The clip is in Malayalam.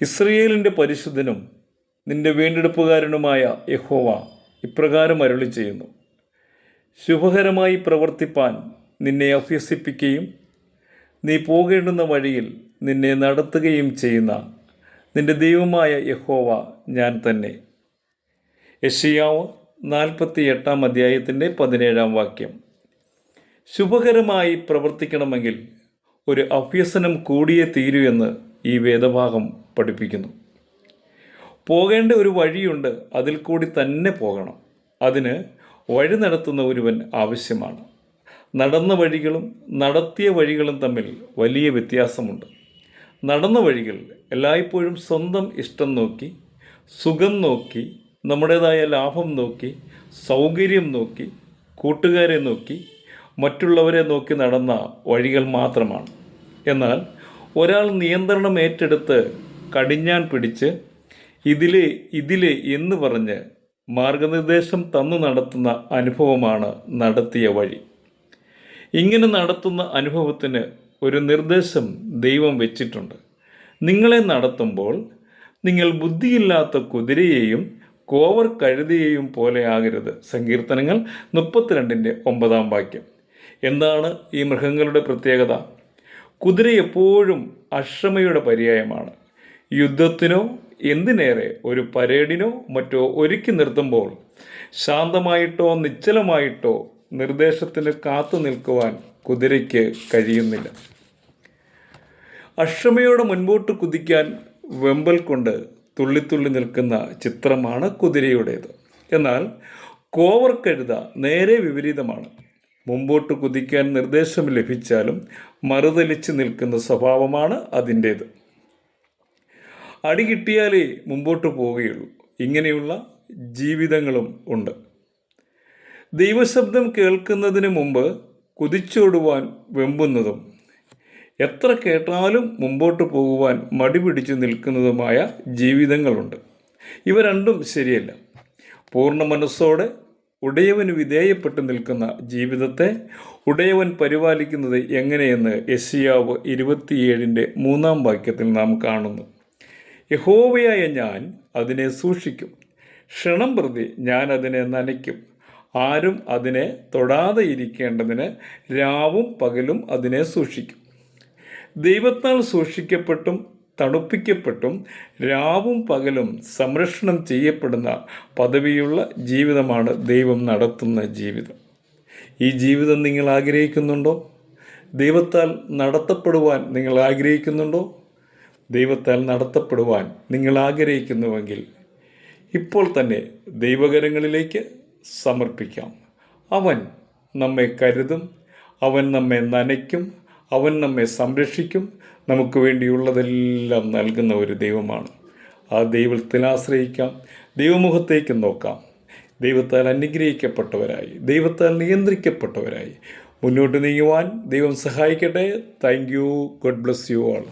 ഇസ്രയേലിൻ്റെ പരിശുദ്ധനും നിന്റെ വീണ്ടെടുപ്പുകാരനുമായ യഹോവ ഇപ്രകാരം അരുളി ചെയ്യുന്നു: ശുഭകരമായി പ്രവർത്തിപ്പാൻ നിന്നെ അഭ്യസിപ്പിക്കുകയും നീ പോകേണ്ടുന്ന വഴിയിൽ നിന്നെ നടത്തുകയും ചെയ്യുന്ന നിന്റെ ദൈവമായ യഹോവ ഞാൻ തന്നെ. യെശയ്യാവ് 48 അധ്യായത്തിൻ്റെ 17 വാക്യം. ശുഭകരമായി പ്രവർത്തിക്കണമെങ്കിൽ ഒരു അഭ്യസനം കൂടിയേ തീരൂ എന്ന് ഈ വേദഭാഗം പഠിപ്പിക്കുന്നു. പോകേണ്ട ഒരു വഴിയുണ്ട്, അതിൽ കൂടി തന്നെ പോകണം. അതിന് വഴി നടത്തുന്ന ഒരുവൻ ആവശ്യമാണ്. നടന്ന വഴികളും നടത്തിയ വഴികളും തമ്മിൽ വലിയ വ്യത്യാസമുണ്ട്. നടന്ന വഴികൾ എല്ലായ്പ്പോഴും സ്വന്തം ഇഷ്ടം നോക്കി, സുഖം നോക്കി, നമ്മുടേതായ ലാഭം നോക്കി, സൗകര്യം നോക്കി, കൂട്ടുകാരെ നോക്കി, മറ്റുള്ളവരെ നോക്കി നടന്ന വഴികൾ മാത്രമാണ്. എന്നാൽ ഒരാൾ നിയന്ത്രണം ഏറ്റെടുത്ത് കടിഞ്ഞാൻ പിടിച്ച് ഇതിലെ എന്ന് പറഞ്ഞ് മാർഗനിർദ്ദേശം തന്നു നടത്തുന്ന അനുഭവമാണ് നടത്തിയ വഴി. ഇങ്ങനെ നടത്തുന്ന അനുഭവത്തിന് ഒരു നിർദ്ദേശം ദൈവം വെച്ചിട്ടുണ്ട്. നിങ്ങളെ നടത്തുമ്പോൾ നിങ്ങൾ ബുദ്ധിയില്ലാത്ത കുതിരയെയും കോവർ കഴുതയെയും പോലെ ആകരുത്. സങ്കീർത്തനങ്ങൾ 32:9 വാക്യം. എന്താണ് ഈ മൃഗങ്ങളുടെ പ്രത്യേകത? കുതിര എപ്പോഴും അക്ഷമയുടെ പര്യായമാണ്. യുദ്ധത്തിനോ എന്തിനേറെ ഒരു പരേഡിനോ മറ്റോ ഒരുക്കി നിർത്തുമ്പോൾ ശാന്തമായിട്ടോ നിശ്ചലമായിട്ടോ നിർദ്ദേശത്തിന് കാത്തു നിൽക്കുവാൻ കുതിരയ്ക്ക് കഴിയുന്നില്ല. അക്ഷമയോടെ മുൻപോട്ട് കുതിക്കാൻ വെമ്പൽ കൊണ്ട് തുള്ളിത്തുള്ളി നിൽക്കുന്ന ചിത്രമാണ് കുതിരയുടേത്. എന്നാൽ കോവർ കഴുത നേരെ വിപരീതമാണ്. മുമ്പോട്ട് കുതിക്കാൻ നിർദ്ദേശം ലഭിച്ചാലും മറുതലിച്ച് നിൽക്കുന്ന സ്വഭാവമാണ് അതിൻ്റേത്. അടി കിട്ടിയാലേ മുമ്പോട്ട് പോവുകയുള്ളൂ. ഇങ്ങനെയുള്ള ജീവിതങ്ങളും ഉണ്ട്. ദൈവശബ്ദം കേൾക്കുന്നതിന് മുമ്പ് കുതിച്ചോടുവാൻ വെമ്പുന്നതും എത്ര കേട്ടാലും മുമ്പോട്ട് പോകുവാൻ മടി പിടിച്ചു നിൽക്കുന്നതുമായ ജീവിതങ്ങളുണ്ട്. ഇവ രണ്ടും ശരിയല്ല. പൂർണ്ണ മനസ്സോടെ ഉടയവന് വിധേയപ്പെട്ട് നിൽക്കുന്ന ജീവിതത്തെ ഉടയവൻ പരിപാലിക്കുന്നത് എങ്ങനെയെന്ന് യെശയ്യാവ് 27:3 വാക്യത്തിൽ നാം കാണുന്നു. യഹോവയായ ഞാൻ അതിനെ സൂക്ഷിക്കും, ക്ഷണം പ്രതി ഞാൻ അതിനെ നനയ്ക്കും. ആരും അതിനെ തൊടാതെ ഇരിക്കേണ്ടതിന് രാവും പകലും അതിനെ സൂക്ഷിക്കും. ദൈവത്താൽ സൂക്ഷിക്കപ്പെട്ടും തണുപ്പിക്കപ്പെട്ടും രാവും പകലും സംരക്ഷണം ചെയ്യപ്പെടുന്ന പദവിയുള്ള ജീവിതമാണ് ദൈവം നടത്തുന്ന ജീവിതം. ഈ ജീവിതം നിങ്ങൾ ആഗ്രഹിക്കുന്നുണ്ടോ? ദൈവത്താൽ നടത്തപ്പെടുവാൻ നിങ്ങൾ ആഗ്രഹിക്കുന്നുണ്ടോ? ദൈവത്താൽ നടത്തപ്പെടുവാൻ നിങ്ങൾ ആഗ്രഹിക്കുന്നുവെങ്കിൽ ഇപ്പോൾ തന്നെ ദൈവകരങ്ങളിലേക്ക് സമർപ്പിക്കാം. അവൻ നമ്മെ കരുതും, അവൻ നമ്മെ നനയ്ക്കും, അവൻ നമ്മെ സംരക്ഷിക്കും. നമുക്ക് വേണ്ടിയുള്ളതെല്ലാം നൽകുന്ന ഒരു ദൈവമാണ്. ആ ദൈവത്തിൽ ആശ്രയിക്കാം, ദൈവമുഖത്തേക്ക് നോക്കാം. ദൈവത്താൽ അനുഗ്രഹിക്കപ്പെട്ടവരായി, ദൈവത്താൽ നിയന്ത്രിക്കപ്പെട്ടവരായി മുന്നോട്ട് നീങ്ങുവാൻ ദൈവം സഹായിക്കട്ടെ. Thank you. God bless you all.